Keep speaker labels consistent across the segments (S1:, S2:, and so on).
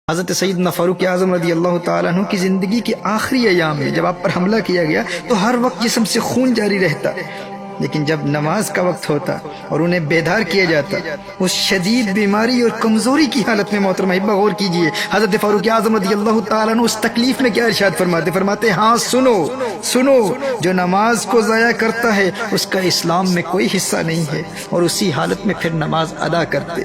S1: حضرت سیدنا فاروق اعظم رضی اللہ تعالیٰ عنہ کی زندگی کے آخری ایام میں جب آپ پر حملہ کیا گیا تو ہر وقت جسم سے خون جاری رہتا، لیکن جب نماز کا وقت ہوتا اور انہیں بیدار کیا جاتا، اس شدید بیماری اور کمزوری کی حالت میں محترم احبہ غور کیجئے حضرت فاروق اعظم رضی اللہ تعالیٰ عنہ اس تکلیف میں کیا ارشاد فرماتے ہاں سنو، جو نماز کو ضائع کرتا ہے اس کا اسلام میں کوئی حصہ نہیں ہے، اور اسی حالت میں پھر نماز ادا کرتے۔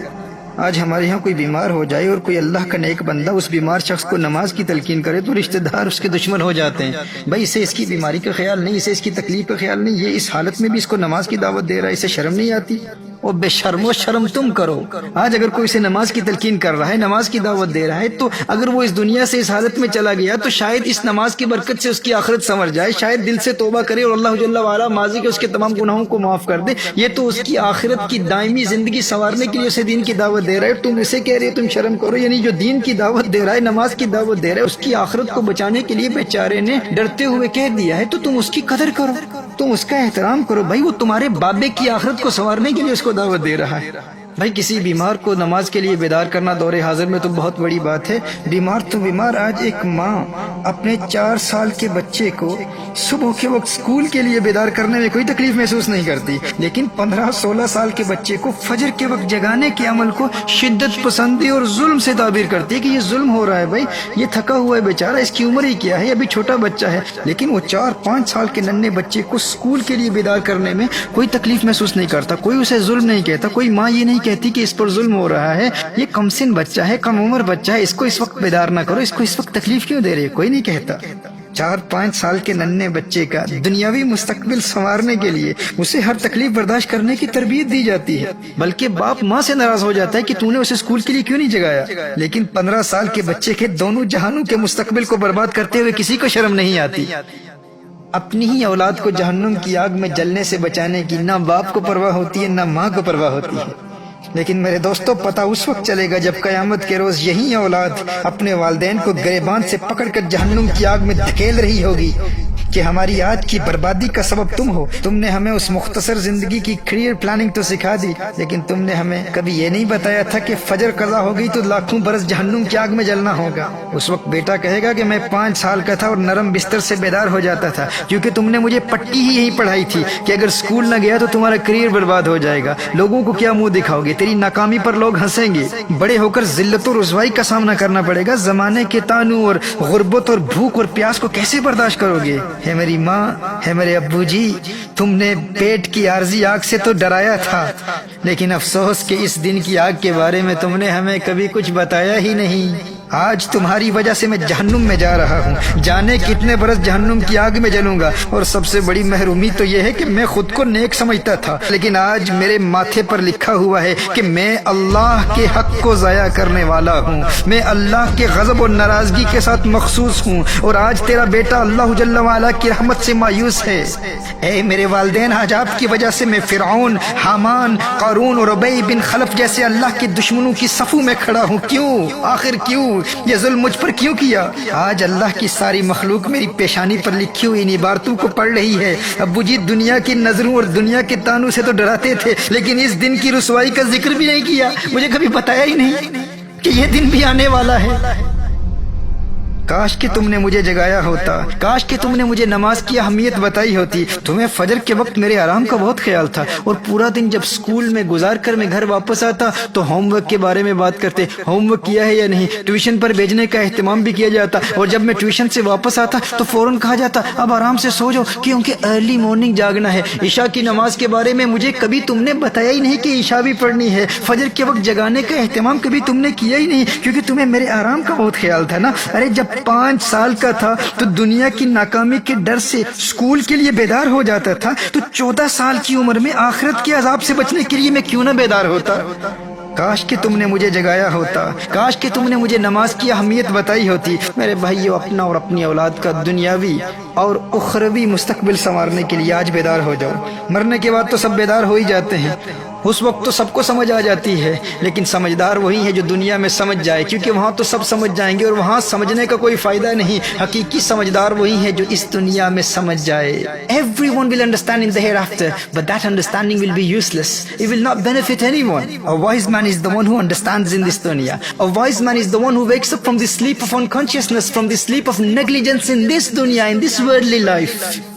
S1: آج ہمارے ہاں کوئی بیمار ہو جائے اور کوئی اللہ کا نیک بندہ اس بیمار شخص کو نماز کی تلقین کرے تو رشتہ دار اس کے دشمن ہو جاتے ہیں۔ بھائی اسے اس کی بیماری کا خیال نہیں، اسے اس کی تکلیف کا خیال نہیں، یہ اس حالت میں بھی اس کو نماز کی دعوت دے رہا ہے، اسے شرم نہیں آتی؟ اور بے شرم و شرم تم کرو۔ آج اگر کوئی اسے نماز کی تلقین کر رہا ہے، نماز کی دعوت دے رہا ہے، تو اگر وہ اس دنیا سے اس حالت میں چلا گیا تو شاید اس نماز کی برکت سے اس کی آخرت سنور جائے، شاید دل سے توبہ کرے اور اللہ جل وعلا ماضی کے اس کے تمام گناہوں کو معاف کر دے۔ یہ تو اس کی آخرت کی دائمی زندگی سنوارنے کے لیے اسے دین کی دعوت دے رہا ہے، تم اسے کہہ رہے تم شرم کرو۔ یعنی جو دین کی دعوت دے رہا ہے، نماز کی دعوت دے رہا ہے، اس کی آخرت کو بچانے کے لیے بیچارے نے ڈرتے ہوئے کہہ دیا ہے تو تم اس کی قدر کرو، تم اس کا احترام کرو۔ بھائی وہ تمہارے بابے کی آخرت کو سنوارنے کے لیے اس کو دعوت دے رہا ہے۔ بھائی کسی بیمار کو نماز کے لیے بیدار کرنا دور حاضر میں تو بہت بڑی بات ہے۔ بیمار تو بیمار، آج ایک ماں اپنے 4 سال کے بچے کو صبح کے وقت اسکول کے لیے بیدار کرنے میں کوئی تکلیف محسوس نہیں کرتی، لیکن 15-16 سال کے بچے کو فجر کے وقت جگانے کے عمل کو شدت پسندی اور ظلم سے تعبیر کرتی ہے کہ یہ ظلم ہو رہا ہے۔ بھائی یہ تھکا ہوا ہے بیچارہ، اس کی عمر ہی کیا ہے، ابھی چھوٹا بچہ ہے، لیکن وہ 4-5 سال کے ننھے بچے کو اسکول کے لیے بیدار کرنے میں کوئی تکلیف محسوس نہیں کرتا، کوئی اسے ظلم نہیں کہتا، کوئی ماں یہ نہیں کہتی کہ اس پر ظلم ہو رہا ہے، یہ کم سن بچہ ہے، کم عمر بچہ ہے، اس کو اس وقت بیدار نہ کرو، اس کو اس وقت تکلیف کیوں دے رہے، کوئی نہیں کہتا۔ 4-5 سال کے ننھے بچے کا دنیاوی مستقبل سنوارنے کے لیے اسے ہر تکلیف برداشت کرنے کی تربیت دی جاتی ہے، بلکہ باپ ماں سے ناراض ہو جاتا ہے کہ تو نے اسے اسکول کے لیے کیوں نہیں جگایا، لیکن 15 سال کے بچے کے دونوں جہانوں کے مستقبل کو برباد کرتے ہوئے کسی کو شرم نہیں آتی۔ اپنی ہی اولاد کو جہنم کی آگ میں جلنے سے بچانے کی نہ باپ کو پرواہ ہوتی ہے نہ ماں کو پرواہ ہوتی ہے، لیکن میرے دوستو پتہ اس وقت چلے گا جب قیامت کے روز یہی اولاد اپنے والدین کو گریبان سے پکڑ کر جہنم کی آگ میں دھکیل رہی ہوگی کہ ہماری آج کی بربادی کا سبب تم ہو، تم نے ہمیں اس مختصر زندگی کی کیریئر پلاننگ تو سکھا دی، لیکن تم نے ہمیں کبھی یہ نہیں بتایا تھا کہ فجر قضا ہو گئی تو لاکھوں برس جہنم کی آگ میں جلنا ہوگا۔ اس وقت بیٹا کہے گا کہ میں 5 سال کا تھا اور نرم بستر سے بیدار ہو جاتا تھا، کیونکہ تم نے مجھے پٹی ہی یہی پڑھائی تھی کہ اگر اسکول نہ گیا تو تمہارا کیریئر برباد ہو جائے گا، لوگوں کو کیا منہ دکھاؤ گے، تیری ناکامی پر لوگ ہنسیں گے، بڑے ہو کر ذلت و رسوائی کا سامنا کرنا پڑے گا، زمانے کے طعنوں اور غربت اور بھوک اور پیاس کو کیسے برداشت کرو گے؟ ہے میری ماں، ہے میرے ابو جی، تم نے پیٹ کی عارضی آگ سے تو ڈرایا تھا، لیکن افسوس کہ اس دن کی آگ کے بارے میں تم نے ہمیں کبھی کچھ بتایا ہی نہیں۔ آج تمہاری وجہ سے میں جہنم میں جا رہا ہوں، جانے کتنے برس جہنم کی آگ میں جلوں گا، اور سب سے بڑی محرومی تو یہ ہے کہ میں خود کو نیک سمجھتا تھا، لیکن آج میرے ماتھے پر لکھا ہوا ہے کہ میں اللہ کے حق کو ضائع کرنے والا ہوں، میں اللہ کے غضب اور ناراضگی کے ساتھ مخصوص ہوں، اور آج تیرا بیٹا اللہ جل وعلا کی رحمت سے مایوس ہے۔ اے میرے والدین، آج آپ کی وجہ سے میں فرعون، حامان، قارون اور ابی بن خلف جیسے اللہ کے دشمنوں کی صفوں میں کھڑا ہوں۔ کیوں؟ آخر کیوں؟ یہ ظلم مجھ پر کیوں کیا؟ آج اللہ کی ساری مخلوق میری پیشانی پر لکھی ہوئی ان عبارتوں کو پڑھ رہی ہے۔ ابو جی دنیا کی نظروں اور دنیا کے طعنوں سے تو ڈراتے تھے، لیکن اس دن کی رسوائی کا ذکر بھی نہیں کیا، مجھے کبھی بتایا ہی نہیں کہ یہ دن بھی آنے والا ہے۔ کاش کہ تم نے مجھے جگایا ہوتا، کاش کہ تم نے مجھے نماز کی اہمیت بتائی ہوتی۔ تمہیں فجر کے وقت میرے آرام کا بہت خیال تھا، اور پورا دن جب اسکول میں گزار کر میں گھر واپس آتا تو ہوم ورک کے بارے میں بات کرتے، ہوم ورک کیا ہے یا نہیں، ٹیوشن پر بھیجنے کا اہتمام بھی کیا جاتا، اور جب میں ٹیوشن سے واپس آتا تو فوراً کہا جاتا اب آرام سے سو جاؤ کیونکہ ارلی مارننگ جاگنا ہے۔ عشاء کی نماز کے بارے میں مجھے کبھی تم نے بتایا ہی نہیں کہ عشاء بھی پڑھنی ہے۔ فجر کے وقت جگانے کا اہتمام کبھی تم نے کیا ہی نہیں، کیونکہ تمہیں میرے آرام کا بہت خیال تھا نا۔ ارے جب 5 سال کا تھا تو دنیا کی ناکامی کے ڈر سے اسکول کے لیے بیدار ہو جاتا تھا، تو 14 سال کی عمر میں آخرت کے عذاب سے بچنے کے لیے میں کیوں نہ بیدار ہوتا؟ کاش کہ تم نے مجھے جگایا ہوتا، کاش کہ تم نے مجھے نماز کی اہمیت بتائی ہوتی۔ میرے بھائیو، اپنا اور اپنی اولاد کا دنیاوی اور اخروی مستقبل سنوارنے کے لیے آج بیدار ہو جاؤ۔ مرنے کے بعد تو سب بیدار ہو ہی جاتے ہیں، اس وقت تو سب کو سمجھ آ جاتی ہے، لیکن سمجھدار وہی ہے جو دنیا میں سمجھ جائے، کیونکہ وہاں تو سب سمجھ جائیں گے اور وہاں سمجھنے کا کوئی فائدہ نہیں۔ حقیقی سمجھدار وہی ہے جو اس دنیا میں سمجھ جائے۔ Everyone will understand in the hereafter, but that understanding will be useless. It will not benefit anyone. A wise man is the one who understands in this dunya. A wise man is the one who wakes up from the sleep of unconsciousness, from the sleep of negligence in this dunya, in this worldly life.